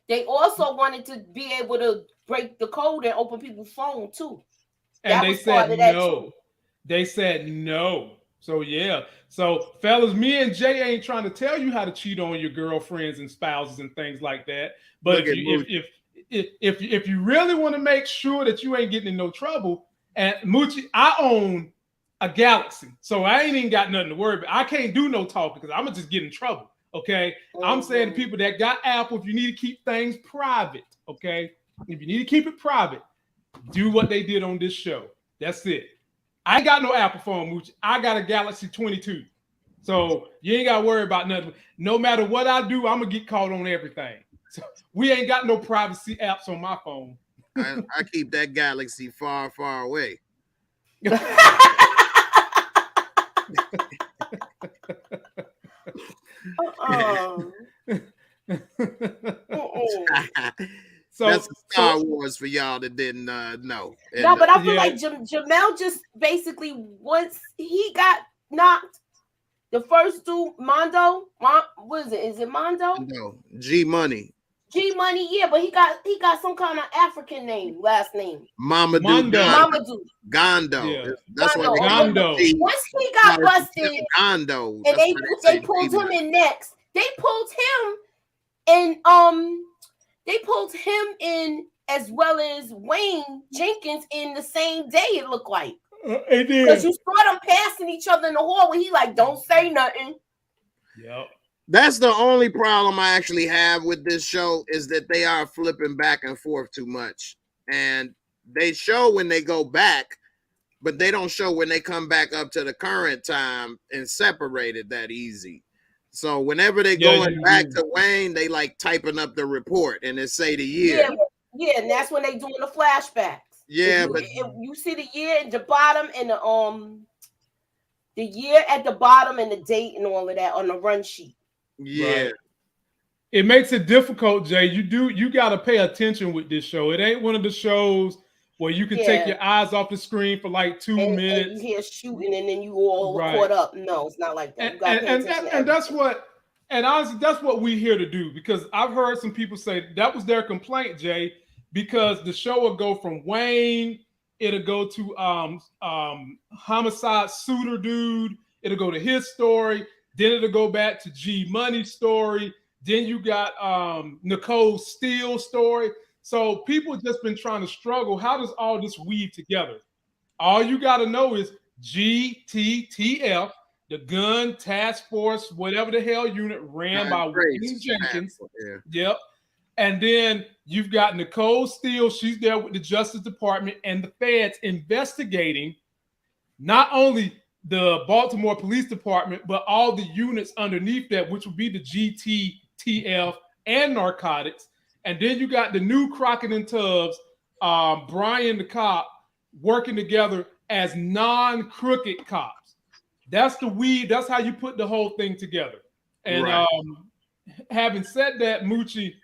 Speaker 3: They also wanted to be able to break the code and open people's phone too.
Speaker 1: And they said no. They said no. So yeah. So fellas, me and Jay ain't trying to tell you how to cheat on your girlfriends and spouses and things like that. But if you really want to make sure that you ain't getting in no trouble, and Moochie, I own a Galaxy, so I ain't even got nothing to worry about. I can't do no talking because I'm gonna just get in trouble. Okay, I'm saying to people that got Apple, if you need to keep things private, okay, if you need to keep it private, do what they did on this show. That's it. I ain't got no Apple phone, Moochie. I got a Galaxy 22, so you ain't got to worry about nothing. No matter what I do, I'm gonna get caught on everything. So we ain't got no privacy apps on my phone.
Speaker 2: I keep that Galaxy far, far away. So that's Star Wars for y'all that didn't know.
Speaker 3: No, but I feel like Jamel just basically, once he got knocked, the first dude, Mondo, what is it? Is it Mondo?
Speaker 2: No, G Money,
Speaker 3: yeah, but he got some kind of African last name.
Speaker 2: Mamadou. Gondo.
Speaker 1: Yeah.
Speaker 2: That's what
Speaker 1: Gondo.
Speaker 3: Once he got busted,
Speaker 2: Gondo,
Speaker 3: and they pulled him in next. They pulled him, and they pulled him in as well as Wayne Jenkins in the same day. It looked like.
Speaker 1: It did.
Speaker 3: Because you saw them passing each other in the hallway. He like, don't say nothing.
Speaker 1: Yep.
Speaker 2: That's the only problem I actually have with this show, is that they are flipping back and forth too much. And they show when they go back, but they don't show when they come back up to the current time and separate it that easy. So whenever they going back to Wayne, they like typing up the report and it say the year.
Speaker 3: Yeah, and that's when they doing the flashbacks.
Speaker 2: Yeah,
Speaker 3: but you see the year at the bottom and the year at the bottom and the date and all of that on the run sheet.
Speaker 2: Yeah.
Speaker 1: Right. It makes it difficult, Jay. You got to pay attention with this show. It ain't one of the shows where you can take your eyes off the screen for like 2 minutes.
Speaker 3: And you hear shooting, and then you all caught up. No, it's not like that. You got to pay attention
Speaker 1: and that's what, and honestly, that's what we're here to do, because I've heard some people say that was their complaint, Jay, because the show will go from Wayne, it'll go to Homicide Suitor dude, it'll go to his story, then it'll go back to G Money's story, then you got Nicole Steele's story. So people just been trying to struggle. How does all this weave together? All you got to know is GTTF, the Gun Task Force, whatever the hell unit ran by Wayne Jenkins. Yep. And then you've got Nicole Steele. She's there with the Justice Department and the feds investigating not only the Baltimore Police Department, but all the units underneath that, which would be the GTTF and narcotics. And then you got the new Crockett and Tubbs, Brian the cop, working together as non-crooked cops. That's the weed. That's how you put the whole thing together. And having said that, Moochie,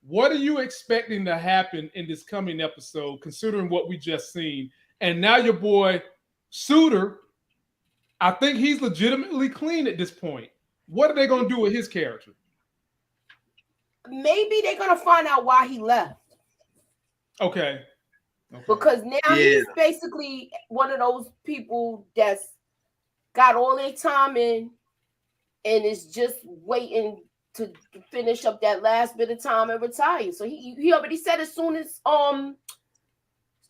Speaker 1: what are you expecting to happen in this coming episode, considering what we just seen? And now your boy Suitor, I think he's legitimately clean at this point. What are they going to do with his character?
Speaker 3: Maybe they're going to find out why he left.
Speaker 1: Okay.
Speaker 3: Because now he's basically one of those people that's got all their time in and is just waiting to finish up that last bit of time and retire. So he already said as soon as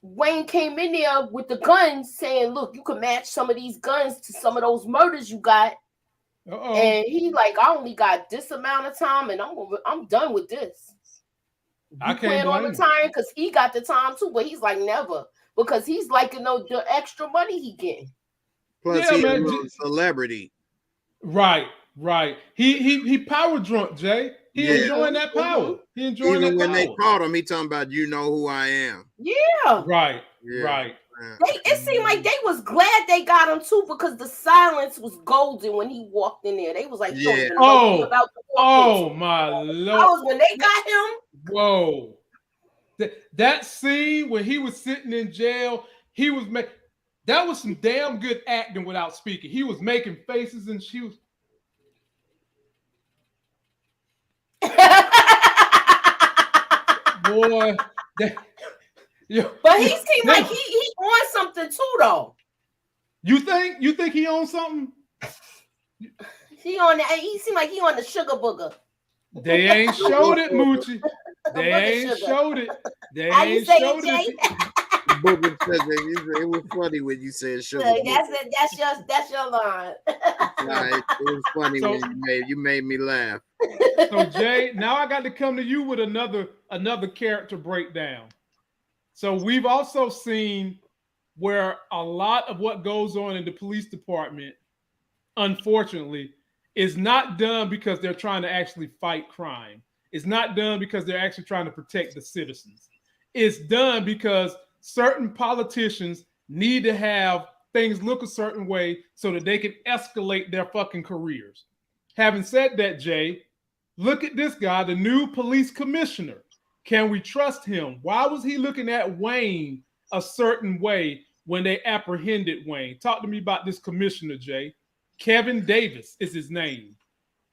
Speaker 3: Wayne came in there with the guns, saying, look, you can match some of these guns to some of those murders you got. And he's like, I only got this amount of time and I'm done with this. I can't on retiring because he got the time too, but he's like, never, because he's like, the extra money he getting.
Speaker 2: Plus, he's a celebrity.
Speaker 1: Right. He power drunk, Jay. He enjoying that power. He enjoying
Speaker 2: Even
Speaker 1: that
Speaker 2: when
Speaker 1: power.
Speaker 2: they caught him, he talking about, you know who I am.
Speaker 3: Yeah.
Speaker 1: Right.
Speaker 3: It seemed like they was glad they got him too, because the silence was golden when he walked in there. They was like,
Speaker 1: oh my Lord.
Speaker 3: When they got him.
Speaker 1: Whoa. That scene when he was sitting in jail, that was some damn good acting without speaking. He was making faces and she was. Boy.
Speaker 3: But he seemed like he on something too, though.
Speaker 1: You think he on something?
Speaker 3: He seemed like he on the sugar booger.
Speaker 1: They ain't showed it, Moochie. They ain't showed it. They ain't showed it.
Speaker 2: It was funny when you said sugar.
Speaker 3: That's your line.
Speaker 2: It was funny when you made me laugh.
Speaker 1: So Jay, now I got to come to you with another character breakdown. So we've also seen where a lot of what goes on in the police department, unfortunately, is not done because they're trying to actually fight crime. It's not done because they're actually trying to protect the citizens. It's done because certain politicians need to have things look a certain way so that they can escalate their fucking careers. Having said that, Jay, look at this guy, the new police commissioner. Can we trust him? Why was he looking at Wayne a certain way when they apprehended Wayne? Talk to me about this commissioner, Jay. Kevin Davis is his name.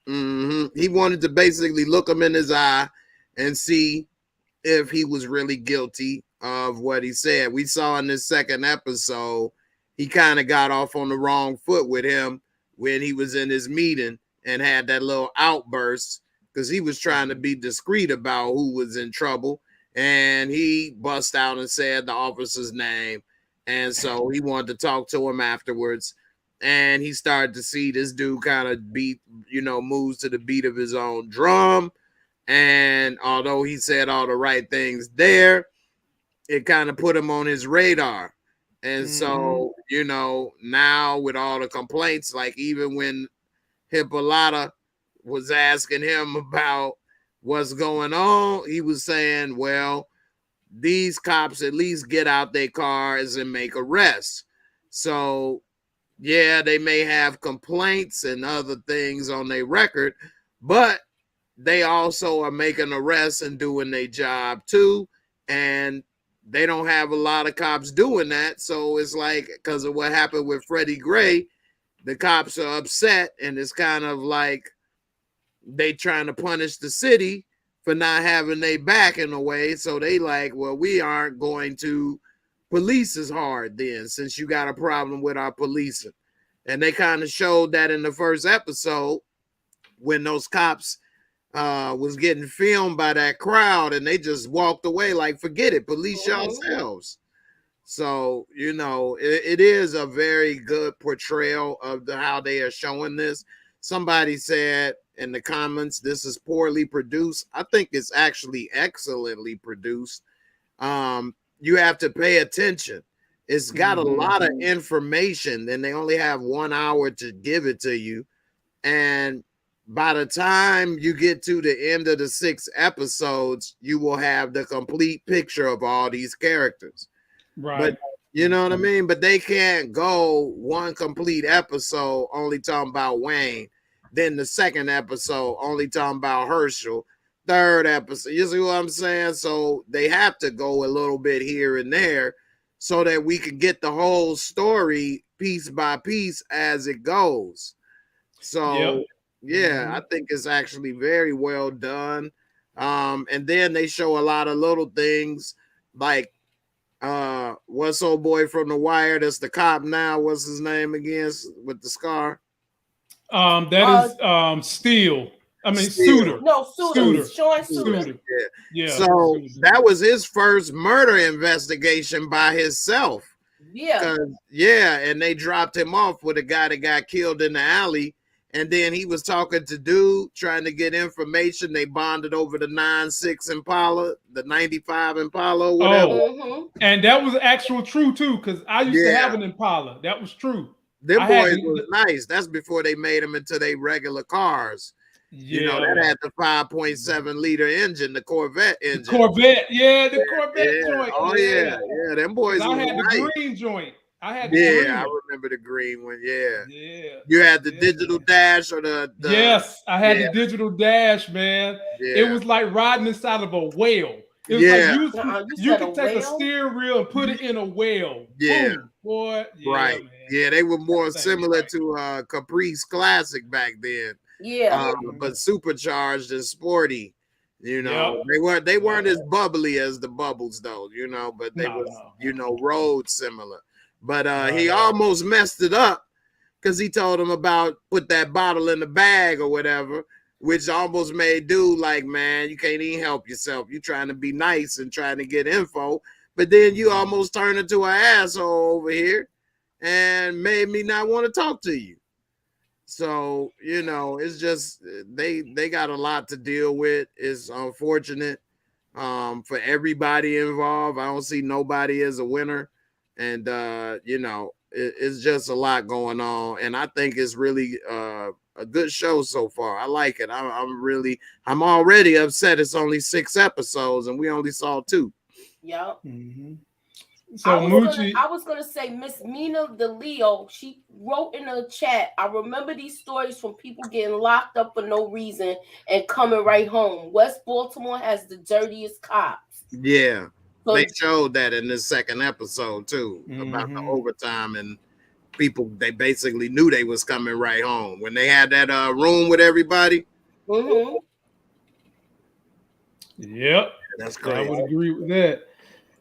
Speaker 2: He wanted to basically look him in his eye and see if he was really guilty of what he said. We saw in this second episode, he kind of got off on the wrong foot with him when he was in his meeting and had that little outburst because he was trying to be discreet about who was in trouble. And he bust out and said the officer's name. And so he wanted to talk to him afterwards. And he started to see this dude kind of moves to the beat of his own drum. And although he said all the right things there, it kind of put him on his radar. And so, now with all the complaints, like even when Hippolyta was asking him about what's going on, he was saying, well, these cops at least get out their cars and make arrests. So, yeah, they may have complaints and other things on their record, but they also are making arrests and doing their job too. And they don't have a lot of cops doing that. So it's like, because of what happened with Freddie Gray, the cops are upset, and it's kind of like they trying to punish the city for not having their back in a way. So they like, well, we aren't going to police as hard then, since you got a problem with our policing. And they kind of showed that in the first episode when those cops was getting filmed by that crowd, and they just walked away like, forget it, police yourselves. So, you know, it is a very good portrayal of how they are showing this. Somebody said in the comments, this is poorly produced. I think it's actually excellently produced. You have to pay attention. It's got a lot of information, and they only have 1 hour to give it to you. And by the time you get to the end of the 6 episodes, you will have the complete picture of all these characters.
Speaker 1: Right.
Speaker 2: But you know what I mean? But they can't go one complete episode only talking about Wayne, then the second episode only talking about Herschel, third episode. You see what I'm saying? So they have to go a little bit here and there so that we can get the whole story piece by piece as it goes. So yeah, I think it's actually very well done. And then they show a lot of little things like what's old boy from The Wire that's the cop now, what's his name again with the scar?
Speaker 1: That is Steele. I mean Suitor.
Speaker 3: No, Suitor. Sean Suitor.
Speaker 2: Yeah. So that was his first murder investigation by himself.
Speaker 3: Yeah.
Speaker 2: And they dropped him off with a guy that got killed in the alley. And then he was talking to dude, trying to get information. They bonded over the 96 Impala, the 95 Impala, or whatever.
Speaker 1: And that was actual true too, because I used to have an Impala. That was true.
Speaker 2: Them boys was nice. That's before they made them into their regular cars.
Speaker 1: Yeah.
Speaker 2: You know, that had the 5.7 liter engine, the Corvette engine.
Speaker 1: The Corvette joint.
Speaker 2: Oh yeah. Them boys.
Speaker 1: I had the green joint. I had the green.
Speaker 2: I remember the green one. Yeah. You had the digital dash or the
Speaker 1: Yes, I had the digital dash, man. It was like riding inside of a whale. It was like you could take a steering wheel and put it in a whale.
Speaker 2: Yeah.
Speaker 1: Boom, boy. Yeah,
Speaker 2: right.
Speaker 1: Man.
Speaker 2: Yeah, they were more similar to Caprice Classic back then.
Speaker 3: Yeah.
Speaker 2: But supercharged and sporty. You know, they weren't as bubbly as the bubbles though, you know, but they was, you know, road similar. But he almost messed it up because he told him about put that bottle in the bag or whatever, which almost made dude like, man, you can't even help yourself. You trying to be nice and trying to get info, but then you almost turned into an asshole over here and made me not want to talk to you. So, you know, it's just they got a lot to deal with. It's unfortunate for everybody involved. I don't see nobody as a winner. And, you know, it's just a lot going on. And I think it's really a good show so far. I like it. I'm already upset it's only 6 episodes and we only saw 2.
Speaker 3: Yep.
Speaker 1: So
Speaker 3: I was gonna say Miss Mina DeLeo, she wrote in the chat, I remember these stories from people getting locked up for no reason and coming right home. West Baltimore has the dirtiest cops.
Speaker 2: Yeah. So they showed that in this second episode too, about the overtime, and people, they basically knew they was coming right home when they had that room with everybody.
Speaker 1: Yep.
Speaker 2: That's crazy.
Speaker 1: I would agree with that.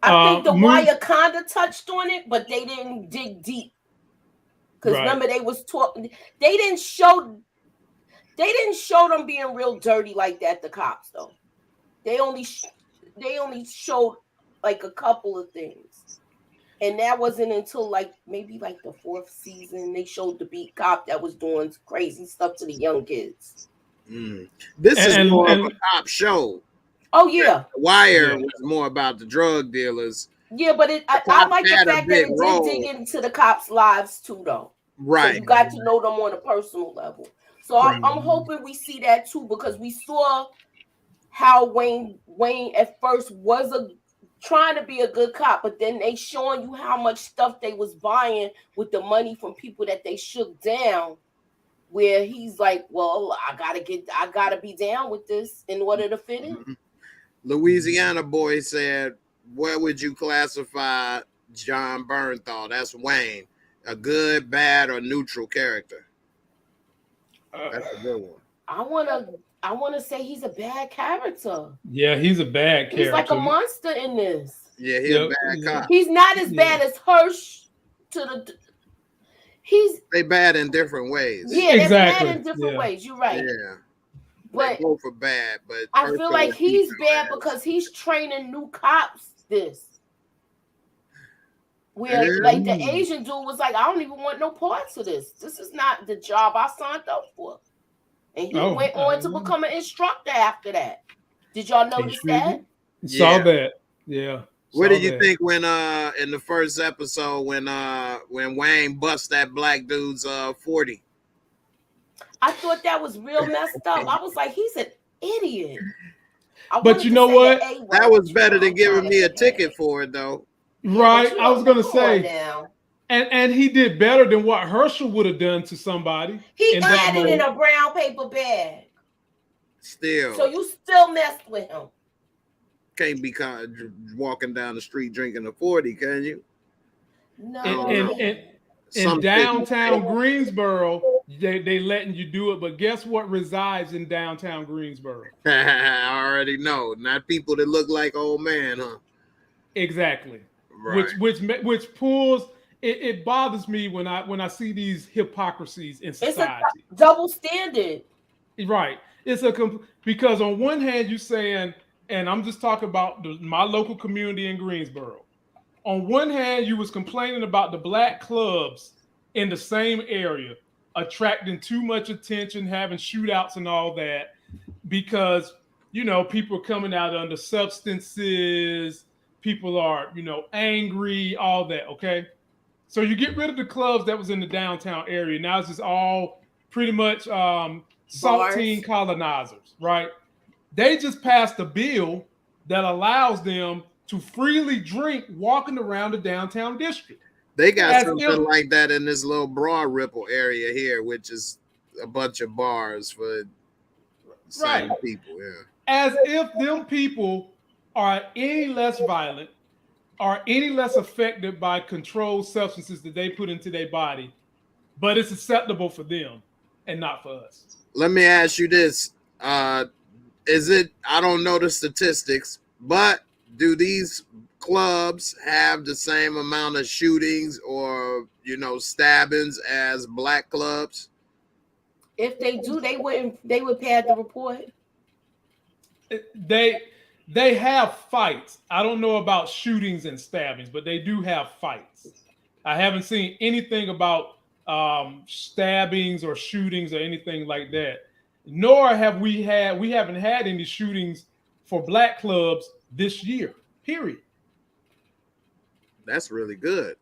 Speaker 3: I think the Wire kind of touched on it, but they didn't dig deep. Because remember, they was talking. They didn't show them being real dirty like that. The cops, though, they only showed like a couple of things, and that wasn't until like maybe like the 4th season they showed the beat cop that was doing crazy stuff to the young kids.
Speaker 2: This is more of a cop show.
Speaker 3: Oh yeah,
Speaker 2: The Wire was more about the drug dealers.
Speaker 3: Yeah, but I like the fact that it did dig into the cops' lives too, though.
Speaker 2: Right,
Speaker 3: so you got to know them on a personal level. So I'm hoping we see that too, because we saw how Wayne at first was trying to be a good cop, but then they showing you how much stuff they was buying with the money from people that they shook down. Where he's like, well, I gotta be down with this in order to fit in.
Speaker 2: Louisiana boy said, where would you classify John Bernthal? That's Wayne. A good, bad, or neutral character? That's a good one.
Speaker 3: I wanna say he's a bad character.
Speaker 1: Yeah, he's a bad character.
Speaker 3: He's like a monster in this.
Speaker 2: Yeah, he's a bad cop.
Speaker 3: He's not as bad as Herschel.
Speaker 2: They bad in different ways.
Speaker 3: Yeah, exactly. Bad in different ways. You're right.
Speaker 2: Yeah.
Speaker 3: But
Speaker 2: both are bad, but
Speaker 3: I feel like he's bad because he's training new cops where like the Asian dude was like, I don't even want no parts of this. This is not the job I signed up for. And he went on to become an instructor after that. Did y'all notice that?
Speaker 1: Saw that. Yeah.
Speaker 2: What did you think when in the first episode when Wayne bust that black dude's 40?
Speaker 3: I thought that was real messed up. I was like, he's an idiot.
Speaker 1: But you know what?
Speaker 2: That was better than giving me a ticket for it, though.
Speaker 1: Right. I was gonna say. And he did better than what Herschel would have done to somebody.
Speaker 3: He got it in a brown paper bag.
Speaker 2: Still.
Speaker 3: So you still messed with him.
Speaker 2: Can't be walking down the street drinking a 40, can you?
Speaker 3: No.
Speaker 1: In downtown Greensboro, they letting you do it, but guess what resides in downtown Greensboro?
Speaker 2: I already know. Not people that look like old man, huh?
Speaker 1: Exactly.
Speaker 2: Right.
Speaker 1: Which pulls it bothers me when I see these hypocrisies in society.
Speaker 3: It's a double standard.
Speaker 1: Right. Because on one hand you're saying, and I'm just talking about my local community in Greensboro. On one hand, you was complaining about the black clubs in the same area attracting too much attention, having shootouts and all that, because, people are coming out under substances, people are, angry, all that, okay? So you get rid of the clubs that was in the downtown area. Now it's just all pretty much saltine colonizers, right? They just passed a bill that allows them to freely drink walking around the downtown district.
Speaker 2: They got something like that in this little Broad Ripple area here, which is a bunch of bars for same people. Yeah.
Speaker 1: As if them people are any less violent, are any less affected by controlled substances that they put into their body, but it's acceptable for them and not for us.
Speaker 2: Let me ask you this. I don't know the statistics, but do these clubs have the same amount of shootings or, stabbings as black clubs?
Speaker 3: If they do, they would pad the report.
Speaker 1: They have fights. I don't know about shootings and stabbings, but they do have fights. I haven't seen anything about stabbings or shootings or anything like that. Nor have we haven't had any shootings for black clubs this year, period.
Speaker 2: That's really good.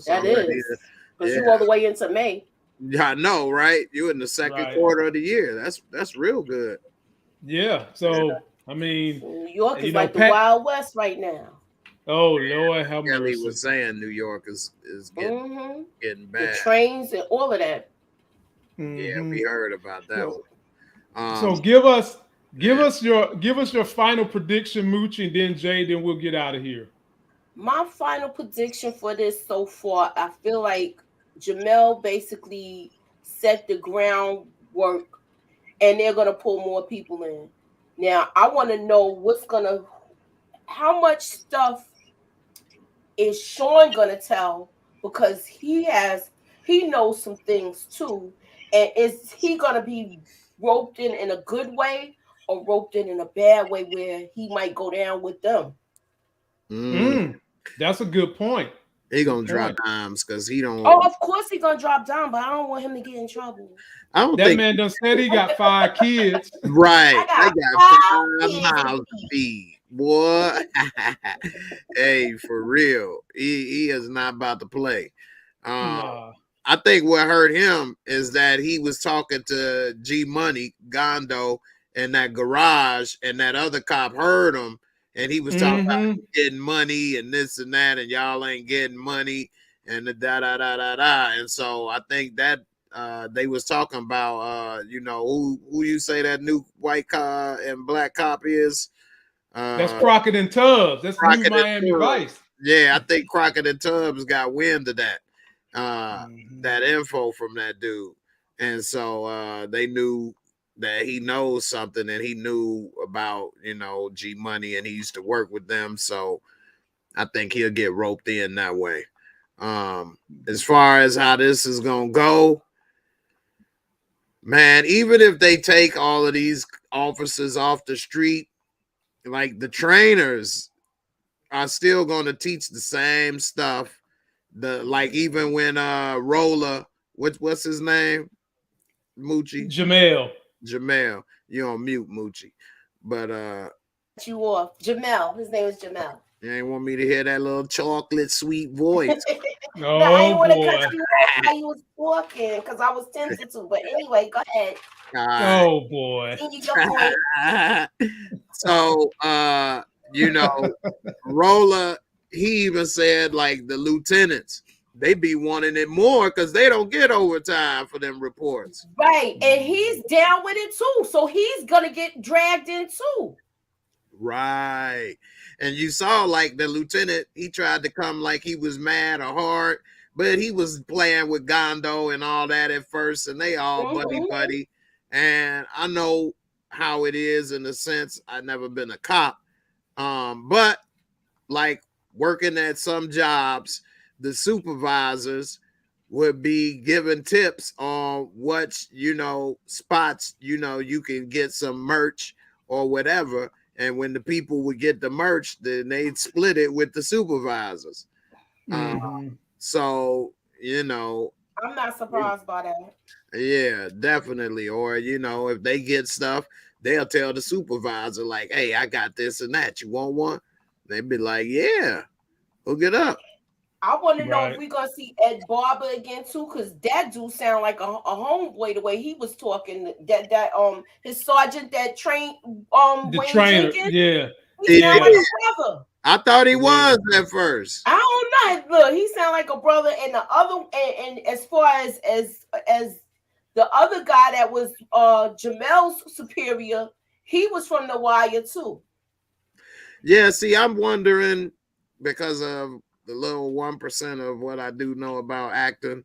Speaker 3: That is. Because you're all the way into May.
Speaker 2: Yeah, I know, right? You're in the second quarter of the year. That's real good.
Speaker 1: Yeah. So, I mean.
Speaker 3: New York is like the Wild West right now.
Speaker 1: Oh, Lord, how much.
Speaker 2: Kelly was saying New York is getting bad.
Speaker 3: The trains and all of that.
Speaker 1: Mm-hmm.
Speaker 2: Yeah, we heard about that one.
Speaker 1: So give us your final prediction, Moochie, and then Jay, then we'll get out of here.
Speaker 3: My final prediction for this so far, I feel like Jamel basically set the groundwork and they're gonna pull more people in. Now I want to know how much stuff is Sean gonna tell, because he knows some things too. And is he gonna be roped in a good way or roped in a bad way where he might go down with them?
Speaker 1: That's a good point.
Speaker 2: He gonna drop dimes because he don't.
Speaker 3: Oh, of course he gonna drop down, but I don't want him to get in trouble.
Speaker 2: I don't
Speaker 1: that
Speaker 2: think
Speaker 1: man done said he got 5 kids.
Speaker 2: Right, I got 5 miles to feed, boy. Hey, for real, he is not about to play.
Speaker 1: Nah.
Speaker 2: I think what hurt him is that he was talking to G Money, Gondo, in that garage, and that other cop heard him, and he was talking about getting money and this and that, and y'all ain't getting money, and the da. And so I think that they was talking about, who you say that new white cop and black cop is?
Speaker 1: That's Crockett and Tubbs. That's Crockett New Miami Vice.
Speaker 2: Yeah, I think Crockett and Tubbs got wind of that. That info from that dude. And so they knew that he knows something, and he knew about, G Money, and he used to work with them. So I think he'll get roped in that way. As far as how this is gonna go, man, even if they take all of these officers off the street, like the trainers are still gonna teach the same stuff. Even when Roller, what's his name? Moochie? Jamel. You're on mute, Moochie. But
Speaker 3: you off. Jamel. His name is Jamel.
Speaker 2: You ain't want me to hear that little chocolate sweet voice.
Speaker 3: No, I didn't want to cut you off while you was talking because I was tempted to. But anyway, go ahead.
Speaker 1: Oh boy.
Speaker 2: So Roller, he even said like the lieutenants, they be wanting it more because they don't get overtime for them reports.
Speaker 3: Right. And he's down with it too. So he's gonna get dragged in too.
Speaker 2: Right. And you saw like the lieutenant, he tried to come like he was mad or hard, but he was playing with Gondo and all that at first, and they all buddy. And I know how it is in the sense I've never been a cop. But like working at some jobs, the supervisors would be giving tips on what, spots, you can get some merch or whatever. And when the people would get the merch, then they'd split it with the supervisors. So, I'm
Speaker 3: not surprised by that.
Speaker 2: Yeah, definitely. Or, if they get stuff, they'll tell the supervisor, like, hey, I got this and that. You want one? They'd be like, yeah, hook it up.
Speaker 3: I want to know if we're going to see Ed Barber again, too, because that dude sound like a homeboy the way he was talking. That his sergeant that trained
Speaker 1: the
Speaker 3: Wayne
Speaker 1: trainer,
Speaker 3: Jenkins,
Speaker 1: yeah.
Speaker 3: He sound like a brother.
Speaker 2: I thought he was at first.
Speaker 3: I don't know. Look, he sound like a brother. And the other, and as far as the other guy that was Jamel's superior, he was from The Wire too.
Speaker 2: Yeah, see, I'm wondering because of the little 1% of what I do know about acting.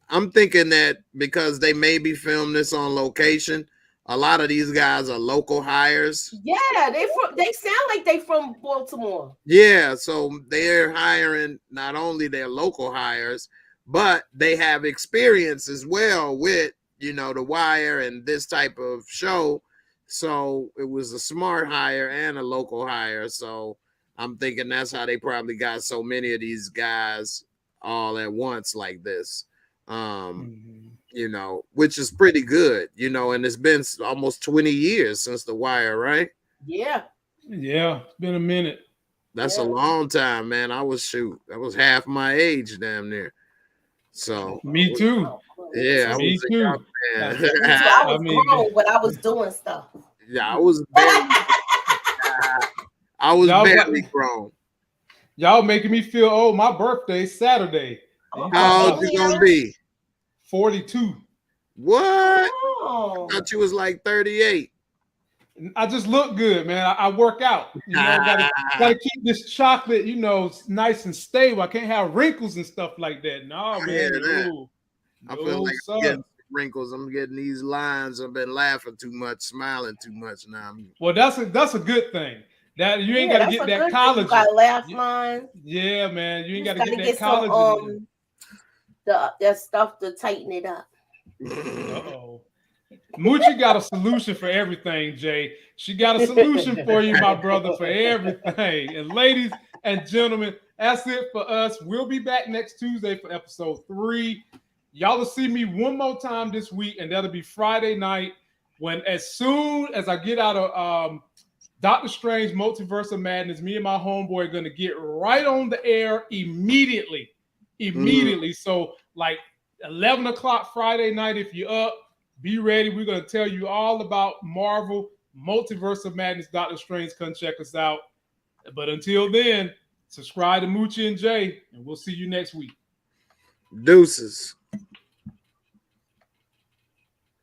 Speaker 2: I'm thinking that because they maybe film this on location, a lot of these guys are local hires.
Speaker 3: Yeah, they sound like they from Baltimore.
Speaker 2: Yeah, so they're hiring not only their local hires, but they have experience as well with, The Wire and this type of show. So it was a smart hire and a local hire. So I'm thinking that's how they probably got so many of these guys all at once like this. Which is pretty good, and it's been almost 20 years since The Wire, right?
Speaker 3: Yeah.
Speaker 1: Yeah, it's been a minute.
Speaker 2: That's a long time, man. That was half my age damn near. So
Speaker 1: me too.
Speaker 2: Yeah,
Speaker 1: me too.
Speaker 3: I was grown, but I was doing stuff.
Speaker 2: Yeah, I was barely grown.
Speaker 1: Y'all making me feel old. My birthday's Saturday.
Speaker 2: How old you gonna be?
Speaker 1: 42.
Speaker 2: What? I thought you was like 38.
Speaker 1: I just look good, man. I work out. Gotta keep this chocolate, nice and stable. I can't have wrinkles and stuff like that. No, man. No,
Speaker 2: I feel like I'm getting wrinkles. I'm getting these lines. I've been laughing too much, smiling too much now.
Speaker 1: Well, that's a good thing. That you ain't gotta get that collagen. You
Speaker 3: got laugh lines.
Speaker 1: Yeah, man. You ain't gotta get that collagen.
Speaker 3: That stuff to tighten it up.
Speaker 1: Uh-oh. Moochie got a solution for everything, Jay. She got a solution for you, my brother, for everything. And ladies and gentlemen, that's it for us. We'll be back next Tuesday for episode 3. Y'all will see me one more time this week, and that'll be Friday night when as soon as I get out of Doctor Strange Multiverse of Madness, me and my homeboy are going to get right on the air immediately. So like 11 o'clock Friday night, if you're up, be ready. We're going to tell you all about Marvel Multiverse of Madness, Doctor Strange. Come check us out. But until then, subscribe to Moochie and Jay, and we'll see you next week.
Speaker 2: Deuces.